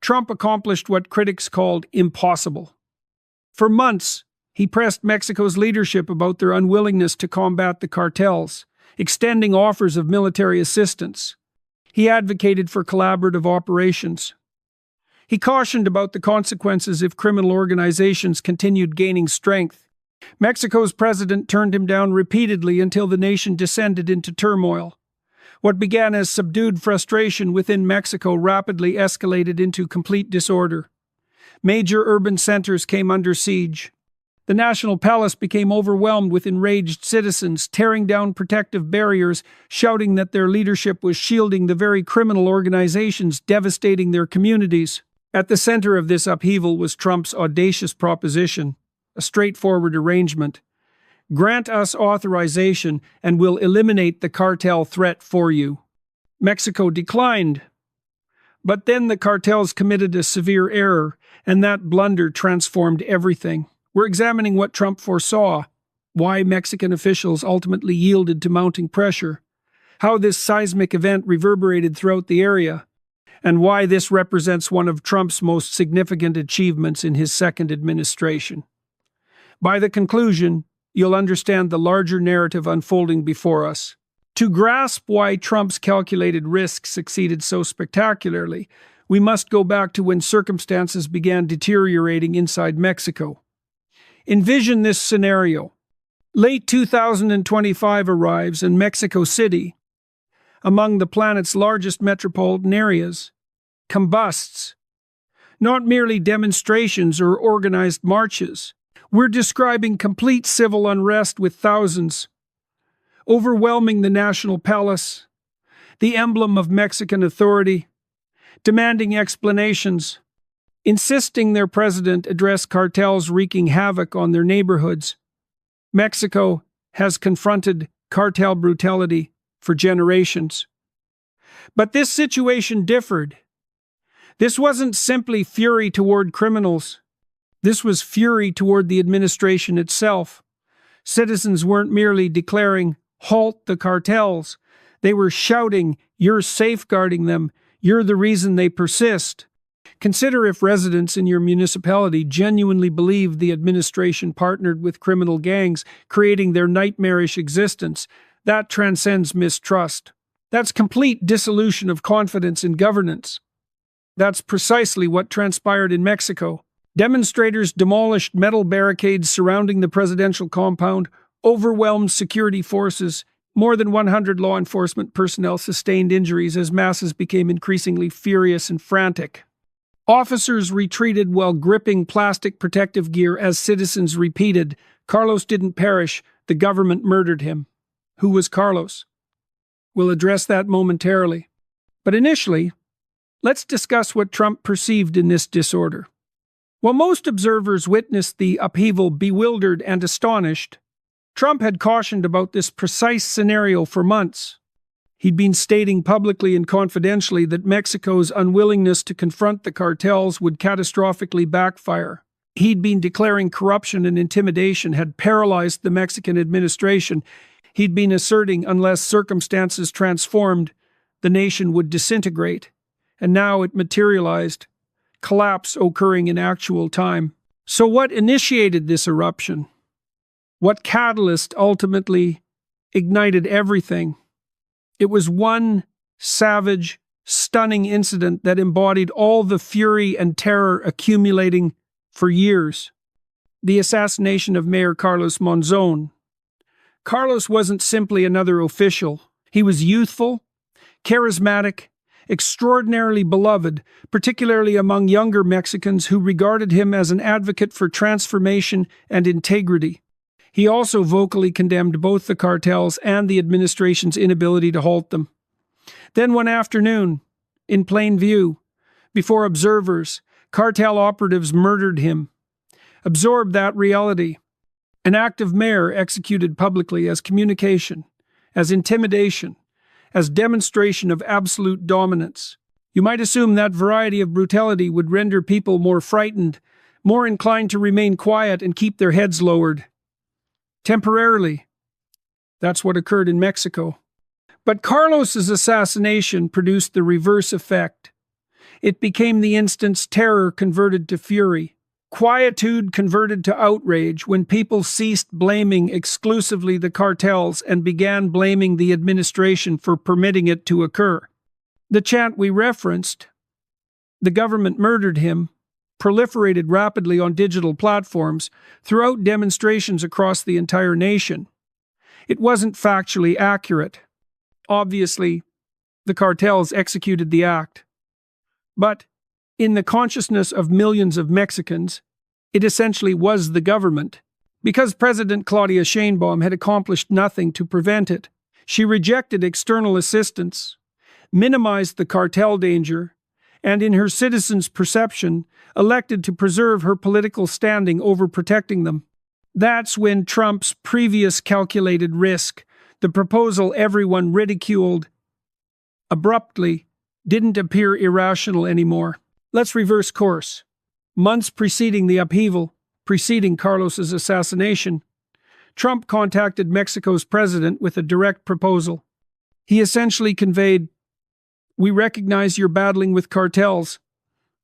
Trump accomplished what critics called impossible. For months, he pressed Mexico's leadership about their unwillingness to combat the cartels, extending offers of military assistance. He advocated for collaborative operations. He cautioned about the consequences if criminal organizations continued gaining strength. Mexico's president turned him down repeatedly until the nation descended into turmoil. What began as subdued frustration within Mexico rapidly escalated into complete disorder. Major urban centers came under siege. The National Palace became overwhelmed with enraged citizens, tearing down protective barriers, shouting that their leadership was shielding the very criminal organizations devastating their communities. At the center of this upheaval was Trump's audacious proposition, a straightforward arrangement. Grant us authorization and we'll eliminate the cartel threat for you. Mexico declined. But then the cartels committed a severe error, and that blunder transformed everything. We're examining what Trump foresaw, why Mexican officials ultimately yielded to mounting pressure, how this seismic event reverberated throughout the area, and why this represents one of Trump's most significant achievements in his second administration. By the conclusion, you'll understand the larger narrative unfolding before us. To grasp why Trump's calculated risk succeeded so spectacularly, we must go back to when circumstances began deteriorating inside Mexico. Envision this scenario. Late 2025 arrives and Mexico City, among the planet's largest metropolitan areas, combusts. Not merely demonstrations or organized marches. We're describing complete civil unrest with thousands overwhelming the National Palace, the emblem of Mexican authority, demanding explanations, insisting their president address cartels wreaking havoc on their neighborhoods. Mexico has confronted cartel brutality for generations. But this situation differed. This wasn't simply fury toward criminals. This was fury toward the administration itself. Citizens weren't merely declaring, "Halt the cartels." They were shouting, "You're safeguarding them. You're the reason they persist." Consider if residents in your municipality genuinely believed the administration partnered with criminal gangs, creating their nightmarish existence. That transcends mistrust. That's complete dissolution of confidence in governance. That's precisely what transpired in Mexico. Demonstrators demolished metal barricades surrounding the presidential compound, overwhelmed security forces. More than 100 law enforcement personnel sustained injuries as masses became increasingly furious and frantic. Officers retreated while gripping plastic protective gear as citizens repeated, "Carlos didn't perish, the government murdered him." Who was Carlos? We'll address that momentarily. But initially, let's discuss what Trump perceived in this disorder. While most observers witnessed the upheaval bewildered and astonished, Trump had cautioned about this precise scenario for months. He'd been stating publicly and confidentially that Mexico's unwillingness to confront the cartels would catastrophically backfire. He'd been declaring corruption and intimidation had paralyzed the Mexican administration. He'd been asserting unless circumstances transformed, the nation would disintegrate. And now it materialized, collapse occurring in actual time. So what initiated this eruption? What catalyst ultimately ignited everything? It was one savage, stunning incident that embodied all the fury and terror accumulating for years. The assassination of Mayor Carlos Monzon. Carlos wasn't simply another official. He was youthful, charismatic, extraordinarily beloved, particularly among younger Mexicans who regarded him as an advocate for transformation and integrity. He also vocally condemned both the cartels and the administration's inability to halt them. Then one afternoon, in plain view, before observers, cartel operatives murdered him. Absorb that reality. An active mayor executed publicly as communication, as intimidation, as demonstration of absolute dominance. You might assume that variety of brutality would render people more frightened, more inclined to remain quiet and keep their heads lowered. Temporarily. That's what occurred in Mexico. But Carlos's assassination produced the reverse effect. It became the instant's terror converted to fury. Quietude converted to outrage when people ceased blaming exclusively the cartels and began blaming the administration for permitting it to occur. The chant we referenced, "The government murdered him," proliferated rapidly on digital platforms throughout demonstrations across the entire nation. It wasn't factually accurate. Obviously, the cartels executed the act. But in the consciousness of millions of Mexicans, it essentially was the government. Because President Claudia Sheinbaum had accomplished nothing to prevent it, she rejected external assistance, minimized the cartel danger, and in her citizens' perception, elected to preserve her political standing over protecting them. That's when Trump's previous calculated risk, the proposal everyone ridiculed, abruptly didn't appear irrational anymore. Let's reverse course. Months preceding the upheaval, preceding Carlos's assassination, Trump contacted Mexico's president with a direct proposal. He essentially conveyed, "We recognize you're battling with cartels.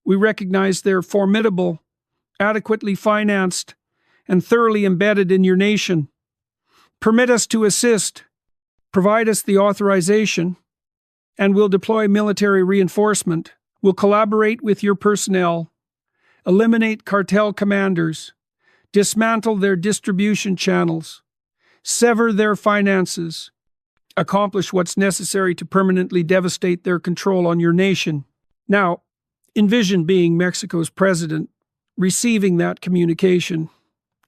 We recognize they're formidable, adequately financed, and thoroughly embedded in your nation. Permit us to assist, provide us the authorization, and we'll deploy military reinforcement. We'll collaborate with your personnel, eliminate cartel commanders, dismantle their distribution channels, sever their finances, accomplish what's necessary to permanently devastate their control on your nation." Now, envision being Mexico's president, receiving that communication.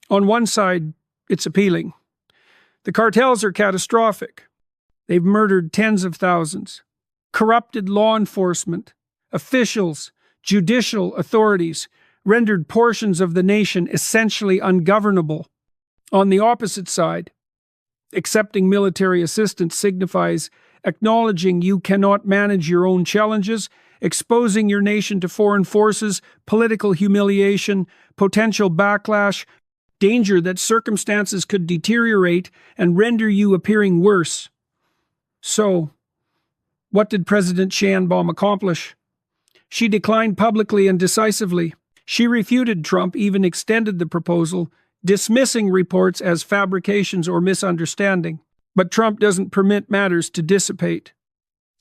On one side, it's appealing. The cartels are catastrophic. They've murdered tens of thousands, corrupted law enforcement, officials, judicial authorities, rendered portions of the nation essentially ungovernable. On the opposite side, accepting military assistance signifies acknowledging you cannot manage your own challenges, exposing your nation to foreign forces, political humiliation, potential backlash, danger that circumstances could deteriorate and render you appearing worse. So, what did President Sheinbaum accomplish? She declined publicly and decisively. She refuted Trump, even extended the proposal, dismissing reports as fabrications or misunderstanding. But Trump doesn't permit matters to dissipate.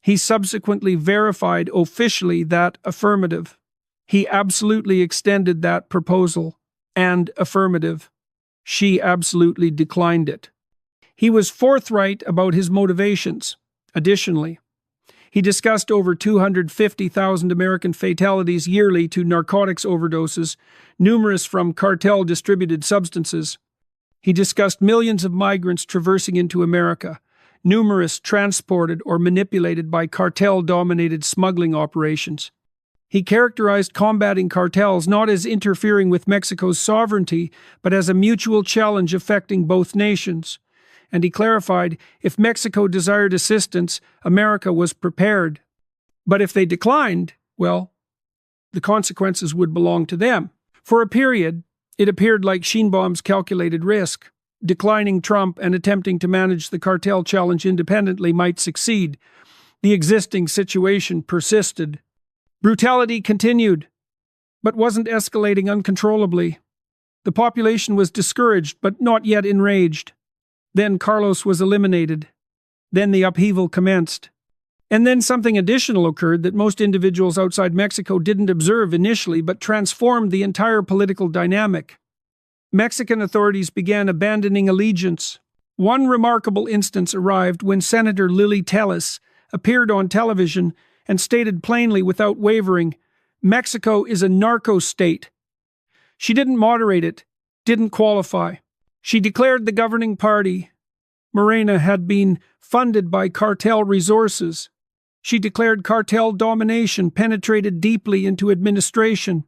He subsequently verified officially that affirmative. He absolutely extended that proposal and affirmative. She absolutely declined it. He was forthright about his motivations. Additionally, he discussed over 250,000 American fatalities yearly to narcotics overdoses, numerous from cartel-distributed substances. He discussed millions of migrants traversing into America, numerous transported or manipulated by cartel-dominated smuggling operations. He characterized combating cartels not as interfering with Mexico's sovereignty, but as a mutual challenge affecting both nations. And he clarified, if Mexico desired assistance, America was prepared. But if they declined, well, the consequences would belong to them. For a period, it appeared like Sheinbaum's calculated risk. Declining Trump and attempting to manage the cartel challenge independently might succeed. The existing situation persisted. Brutality continued, but wasn't escalating uncontrollably. The population was discouraged, but not yet enraged. Then Carlos was eliminated. Then the upheaval commenced. And then something additional occurred that most individuals outside Mexico didn't observe initially, but transformed the entire political dynamic. Mexican authorities began abandoning allegiance. One remarkable instance arrived when Senator Lily Tellez appeared on television and stated plainly without wavering, Mexico is a narco state. She didn't moderate it, didn't qualify. She declared the governing party, Morena, had been funded by cartel resources. She declared cartel domination penetrated deeply into administration.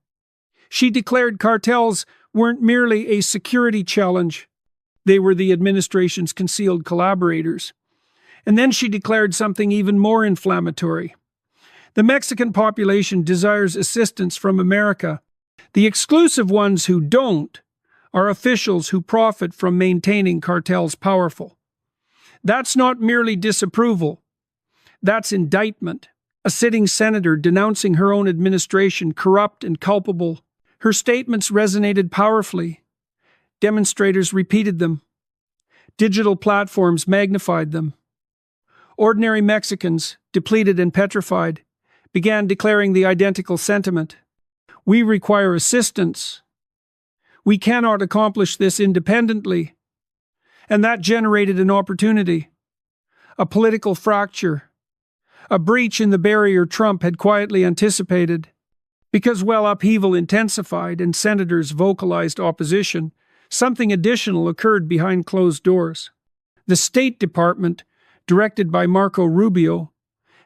She declared cartels weren't merely a security challenge. They were the administration's concealed collaborators. And then she declared something even more inflammatory. The Mexican population desires assistance from America. The exclusive ones who don't are officials who profit from maintaining cartels powerful. That's not merely disapproval. That's indictment. A sitting senator denouncing her own administration corrupt and culpable. Her statements resonated powerfully. Demonstrators repeated them. Digital platforms magnified them. Ordinary Mexicans, depleted and petrified, began declaring the identical sentiment. We require assistance. We cannot accomplish this independently. And that generated an opportunity. A political fracture. A breach in the barrier Trump had quietly anticipated. Because while upheaval intensified and senators vocalized opposition, something additional occurred behind closed doors. The State Department, directed by Marco Rubio,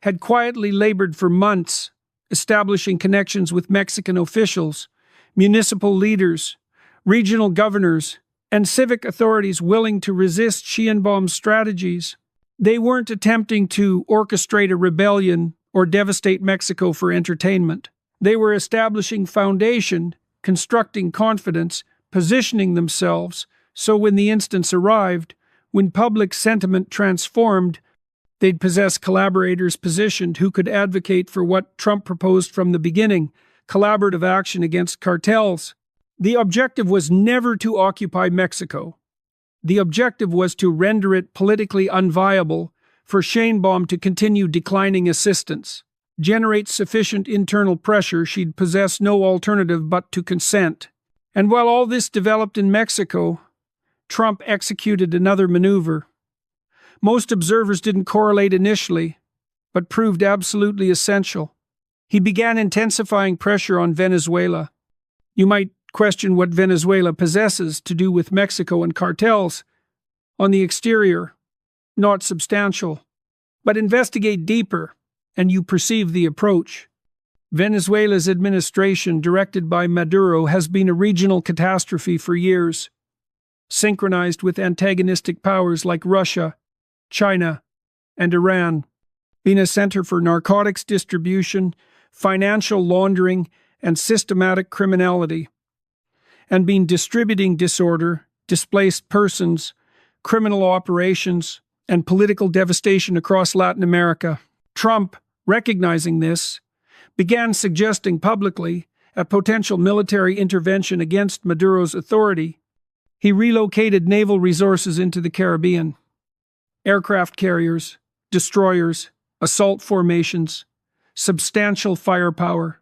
had quietly labored for months, establishing connections with Mexican officials, municipal leaders, regional governors, and civic authorities willing to resist Sheinbaum's strategies. They weren't attempting to orchestrate a rebellion or devastate Mexico for entertainment. They were establishing foundation, constructing confidence, positioning themselves, so when the instance arrived, when public sentiment transformed, they'd possess collaborators positioned who could advocate for what Trump proposed from the beginning, collaborative action against cartels. The objective was never to occupy Mexico. The objective was to render it politically unviable for Sheinbaum to continue declining assistance, generate sufficient internal pressure she'd possess no alternative but to consent. And while all this developed in Mexico, Trump executed another maneuver. Most observers didn't correlate initially, but proved absolutely essential. He began intensifying pressure on Venezuela. You might question what Venezuela possesses to do with Mexico and cartels. On the exterior, not substantial. But investigate deeper, and you perceive the approach. Venezuela's administration, directed by Maduro, has been a regional catastrophe for years, synchronized with antagonistic powers like Russia, China, and Iran, being a center for narcotics distribution, financial laundering, and systematic criminality, and been distributing disorder, displaced persons, criminal operations, and political devastation across Latin America. Trump, recognizing this, began suggesting publicly a potential military intervention against Maduro's authority. He relocated naval resources into the Caribbean. Aircraft carriers, destroyers, assault formations, substantial firepower.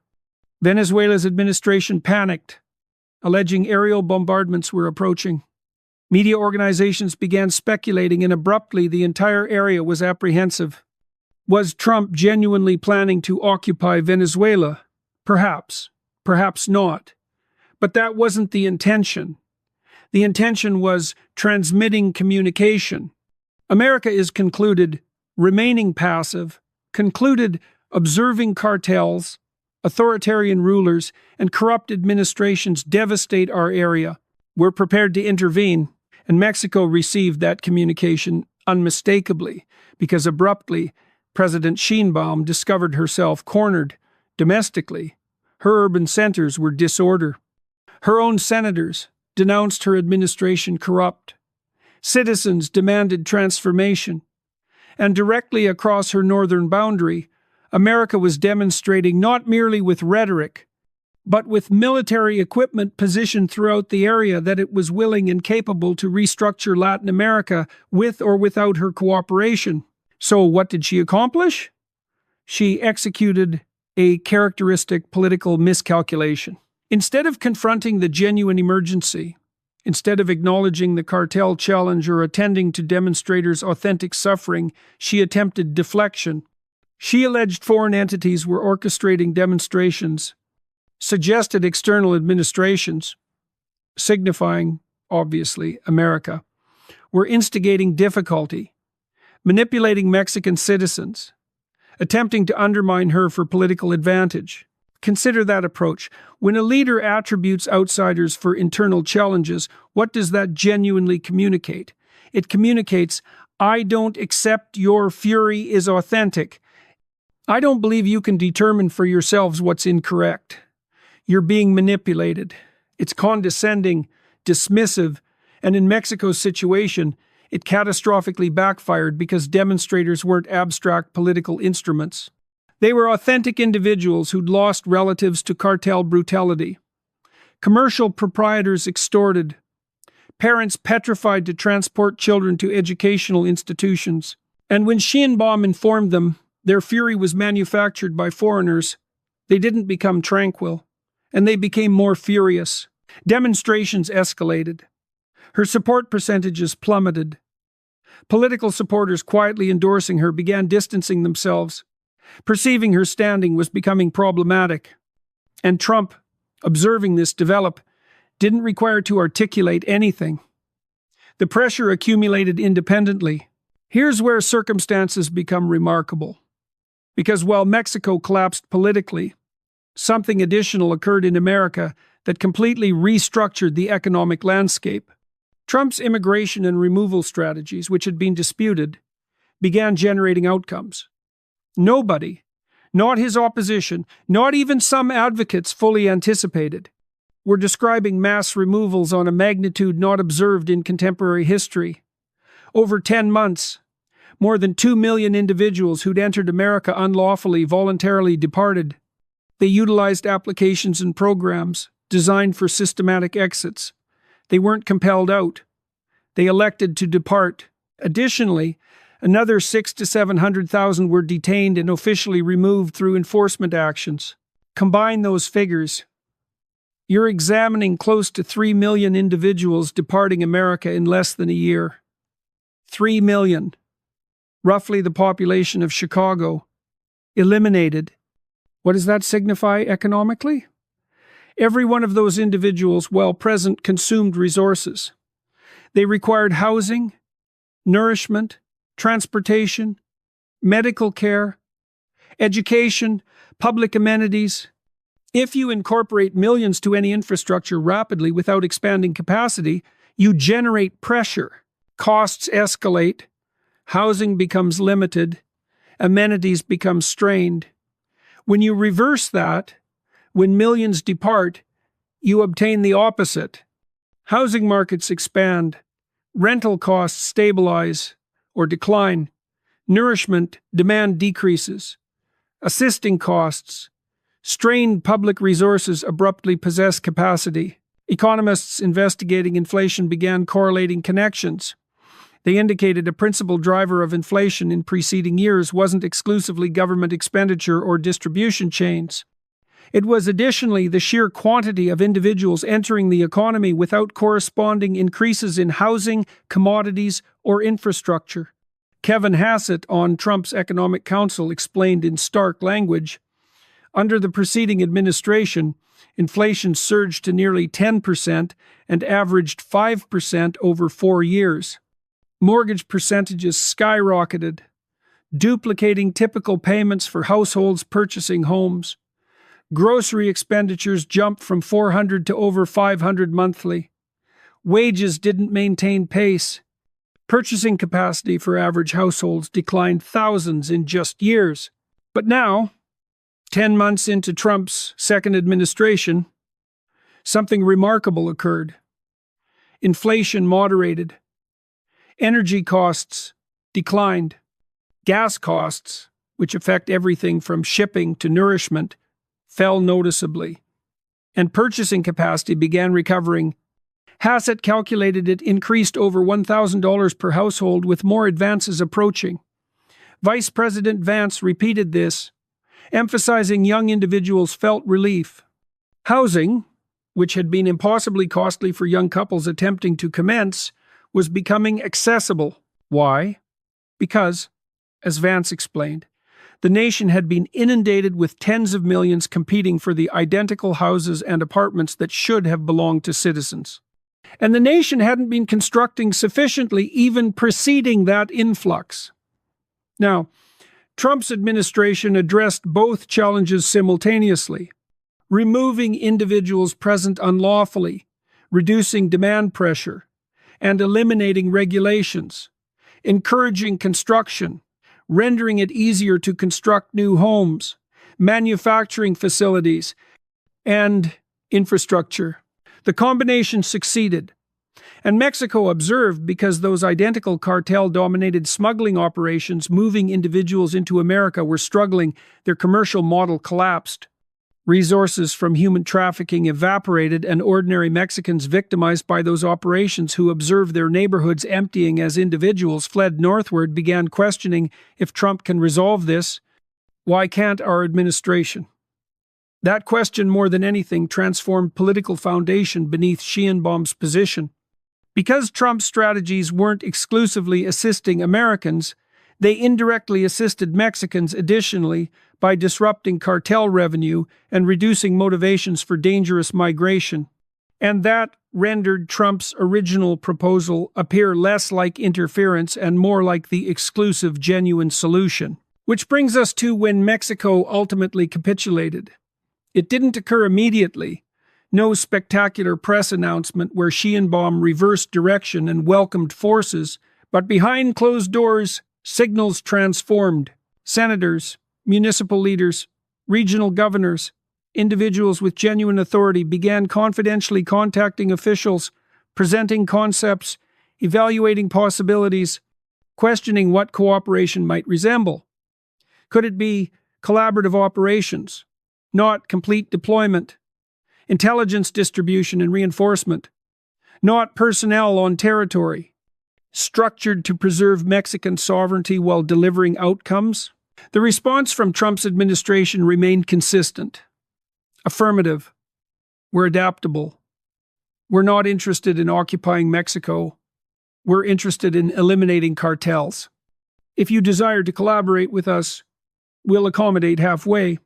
Venezuela's administration panicked, alleging aerial bombardments were approaching. Media organizations began speculating, and abruptly the entire area was apprehensive. Was Trump genuinely planning to occupy Venezuela? Perhaps. Perhaps not. But that wasn't the intention. The intention was transmitting communication. America is concluded remaining passive, concluded observing cartels, authoritarian rulers, and corrupt administrations devastate our area. We're prepared to intervene, and Mexico received that communication unmistakably, because abruptly, President Sheinbaum discovered herself cornered domestically. Her urban centers were disorder. Her own senators denounced her administration corrupt. Citizens demanded transformation. And directly across her northern boundary, America was demonstrating not merely with rhetoric, but with military equipment positioned throughout the area that it was willing and capable to restructure Latin America with or without her cooperation. So what did she accomplish? She executed a characteristic political miscalculation. Instead of confronting the genuine emergency, instead of acknowledging the cartel challenge or attending to demonstrators' authentic suffering, she attempted deflection. She alleged foreign entities were orchestrating demonstrations, suggested external administrations, signifying, obviously, America, were instigating difficulty, manipulating Mexican citizens, attempting to undermine her for political advantage. Consider that approach. When a leader attributes outsiders for internal challenges, what does that genuinely communicate? It communicates, I don't accept your fury is authentic. I don't believe you can determine for yourselves what's incorrect. You're being manipulated. It's condescending, dismissive, and in Mexico's situation, it catastrophically backfired because demonstrators weren't abstract political instruments. They were authentic individuals who'd lost relatives to cartel brutality. Commercial proprietors extorted. Parents petrified to transport children to educational institutions. And when Sheinbaum informed them their fury was manufactured by foreigners, they didn't become tranquil, and they became more furious. Demonstrations escalated. Her support percentages plummeted. Political supporters quietly endorsing her began distancing themselves. Perceiving her standing was becoming problematic. And Trump, observing this develop, didn't require to articulate anything. The pressure accumulated independently. Here's where circumstances become remarkable. Because while Mexico collapsed politically, something additional occurred in America that completely restructured the economic landscape. Trump's immigration and removal strategies, which had been disputed, began generating outcomes. Nobody, not his opposition, not even some advocates fully anticipated, were describing mass removals on a magnitude not observed in contemporary history. Over 10 months, more than 2 million individuals who'd entered America unlawfully voluntarily departed. They utilized applications and programs designed for systematic exits. They weren't compelled out. They elected to depart. Additionally, another 600,000 to 700,000 were detained and officially removed through enforcement actions. Combine those figures. You're examining close to 3 million individuals departing America in less than a year. 3 million. Roughly the population of Chicago. Eliminated. What does that signify economically? Every one of those individuals, while present, consumed resources. They required housing, nourishment, transportation, medical care, education, public amenities. If you incorporate millions to any infrastructure rapidly without expanding capacity, you generate pressure. Costs escalate, housing becomes limited, amenities become strained. When you reverse that, when millions depart, you obtain the opposite. Housing markets expand, rental costs stabilize or decline, nourishment demand decreases, assisting costs, strained public resources abruptly possess capacity. Economists investigating inflation began correlating connections. They indicated a principal driver of inflation in preceding years wasn't exclusively government expenditure or distribution chains. It was additionally the sheer quantity of individuals entering the economy without corresponding increases in housing, commodities, or infrastructure. Kevin Hassett on Trump's Economic Council explained in stark language, under the preceding administration, inflation surged to nearly 10% and averaged 5% over 4 years. Mortgage percentages skyrocketed, duplicating typical payments for households purchasing homes. Grocery expenditures jumped from $400 to over $500 monthly. Wages didn't maintain pace. Purchasing capacity for average households declined thousands in just years. But now, 10 months into Trump's second administration, something remarkable occurred. Inflation moderated. Energy costs declined. Gas costs, which affect everything from shipping to nourishment, fell noticeably. And purchasing capacity began recovering. Hassett calculated it increased over $1,000 per household with more advances approaching. Vice President Vance repeated this, emphasizing young individuals felt relief. Housing, which had been impossibly costly for young couples attempting to commence, was becoming accessible. Why? Because, as Vance explained, the nation had been inundated with tens of millions competing for the identical houses and apartments that should have belonged to citizens. And the nation hadn't been constructing sufficiently even preceding that influx. Now, Trump's administration addressed both challenges simultaneously, removing individuals present unlawfully, reducing demand pressure, and eliminating regulations, encouraging construction, rendering it easier to construct new homes, manufacturing facilities, and infrastructure. The combination succeeded. And Mexico observed because those identical cartel-dominated smuggling operations moving individuals into America were struggling, their commercial model collapsed. Resources from human trafficking evaporated, and ordinary Mexicans victimized by those operations who observed their neighborhoods emptying as individuals fled northward began questioning if Trump can resolve this. Why can't our administration? That question, more than anything, transformed political foundation beneath Sheinbaum's position. Because Trump's strategies weren't exclusively assisting Americans, they indirectly assisted Mexicans additionally by disrupting cartel revenue and reducing motivations for dangerous migration. And that rendered Trump's original proposal appear less like interference and more like the exclusive, genuine solution. Which brings us to when Mexico ultimately capitulated. It didn't occur immediately. No spectacular press announcement where Sheinbaum reversed direction and welcomed forces, but behind closed doors, signals transformed. Senators, municipal leaders, regional governors, individuals with genuine authority began confidentially contacting officials, presenting concepts, evaluating possibilities, questioning what cooperation might resemble. Could it be collaborative operations, not complete deployment? Intelligence distribution and reinforcement, not personnel on territory, structured to preserve Mexican sovereignty while delivering outcomes? The response from Trump's administration remained consistent. Affirmative. We're adaptable. We're not interested in occupying Mexico. We're interested in eliminating cartels. If you desire to collaborate with us, we'll accommodate halfway.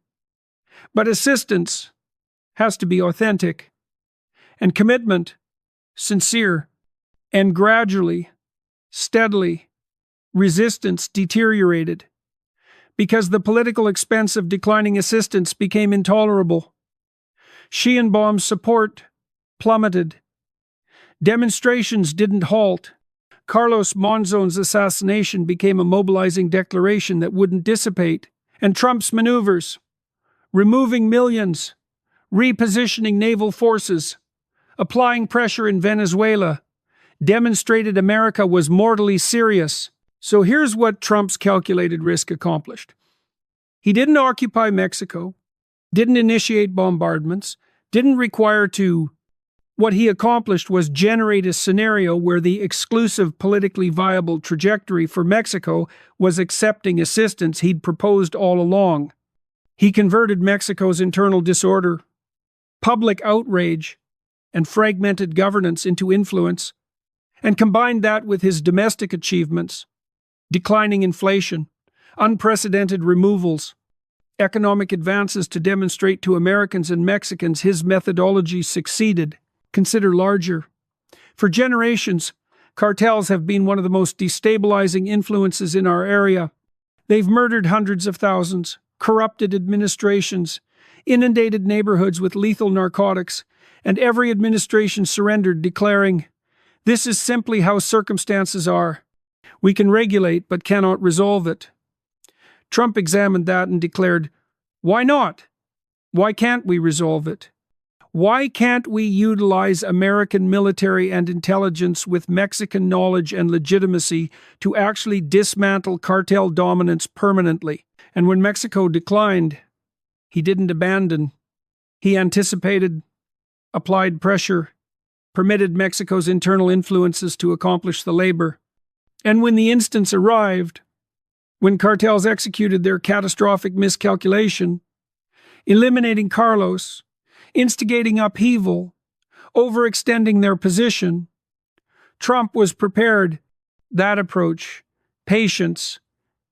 But assistance has to be authentic, and commitment sincere, and gradually, steadily, resistance deteriorated because the political expense of declining assistance became intolerable. Sheinbaum's support plummeted. Demonstrations didn't halt. Carlos Monzon's assassination became a mobilizing declaration that wouldn't dissipate, and Trump's maneuvers, removing millions, repositioning naval forces, applying pressure in Venezuela, demonstrated America was mortally serious. So here's what Trump's calculated risk accomplished. He didn't occupy Mexico, didn't initiate bombardments, didn't require to. What he accomplished was generate a scenario where the exclusive politically viable trajectory for Mexico was accepting assistance he'd proposed all along. He converted Mexico's internal disorder, public outrage, and fragmented governance into influence, and combined that with his domestic achievements, declining inflation, unprecedented removals, economic advances to demonstrate to Americans and Mexicans his methodology succeeded. Consider larger. For generations, cartels have been one of the most destabilizing influences in our area. They've murdered hundreds of thousands, corrupted administrations, inundated neighborhoods with lethal narcotics, and every administration surrendered, declaring, "This is simply how circumstances are. We can regulate but cannot resolve it." Trump examined that and declared, "Why not? Why can't we resolve it? Why can't we utilize American military and intelligence with Mexican knowledge and legitimacy to actually dismantle cartel dominance permanently?" And when Mexico declined, he didn't abandon. He anticipated, applied pressure, permitted Mexico's internal influences to accomplish the labor. And when the instance arrived, when cartels executed their catastrophic miscalculation, eliminating Carlos, instigating upheaval, overextending their position, Trump was prepared. That approach, patience,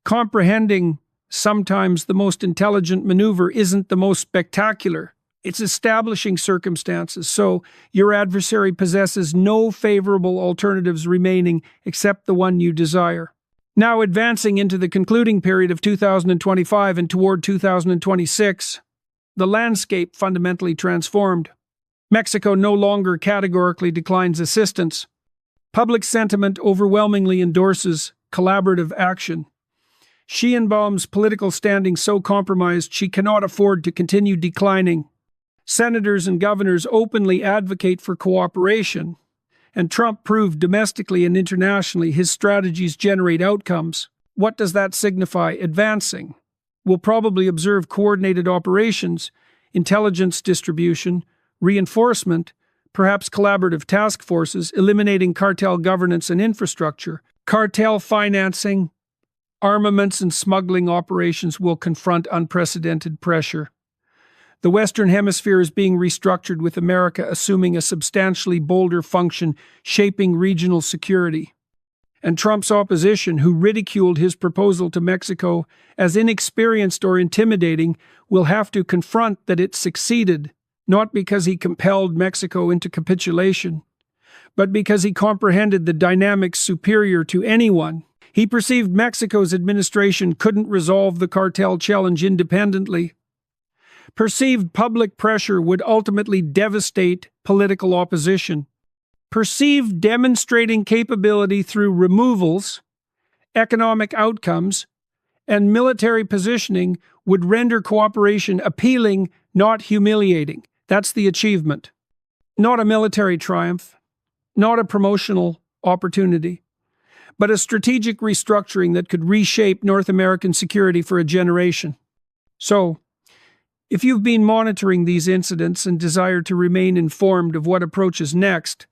comprehending sometimes the most intelligent maneuver isn't the most spectacular. It's establishing circumstances so your adversary possesses no favorable alternatives remaining except the one you desire. Now advancing into the concluding period of 2025 and toward 2026, the landscape fundamentally transformed. Mexico no longer categorically declines assistance. Public sentiment overwhelmingly endorses collaborative action. Sheinbaum's political standing so compromised she cannot afford to continue declining. Senators and governors openly advocate for cooperation. and Trump proved domestically and internationally his strategies generate outcomes. What does that signify? Advancing. We'll probably observe coordinated operations, intelligence distribution, reinforcement, perhaps collaborative task forces, eliminating cartel governance and infrastructure. Cartel financing, armaments and smuggling operations will confront unprecedented pressure. The Western Hemisphere is being restructured, with America assuming a substantially bolder function, shaping regional security. And Trump's opposition, who ridiculed his proposal to Mexico as inexperienced or intimidating, will have to confront that it succeeded, not because he compelled Mexico into capitulation, but because he comprehended the dynamics superior to anyone. He perceived Mexico's administration couldn't resolve the cartel challenge independently. Perceived public pressure would ultimately devastate political opposition. Perceived demonstrating capability through removals, economic outcomes, and military positioning would render cooperation appealing, not humiliating. That's the achievement. Not a military triumph, not a promotional opportunity, but a strategic restructuring that could reshape North American security for a generation. So, if you've been monitoring these incidents and desire to remain informed of what approaches next,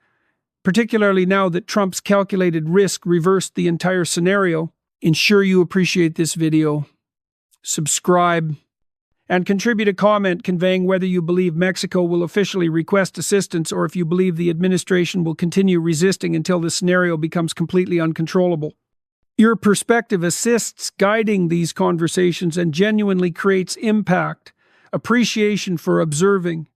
particularly now that Trump's calculated risk reversed the entire scenario, ensure you appreciate this video, subscribe, and contribute a comment conveying whether you believe Mexico will officially request assistance or if you believe the administration will continue resisting until the scenario becomes completely uncontrollable. Your perspective assists guiding these conversations and genuinely creates impact, appreciation for observing,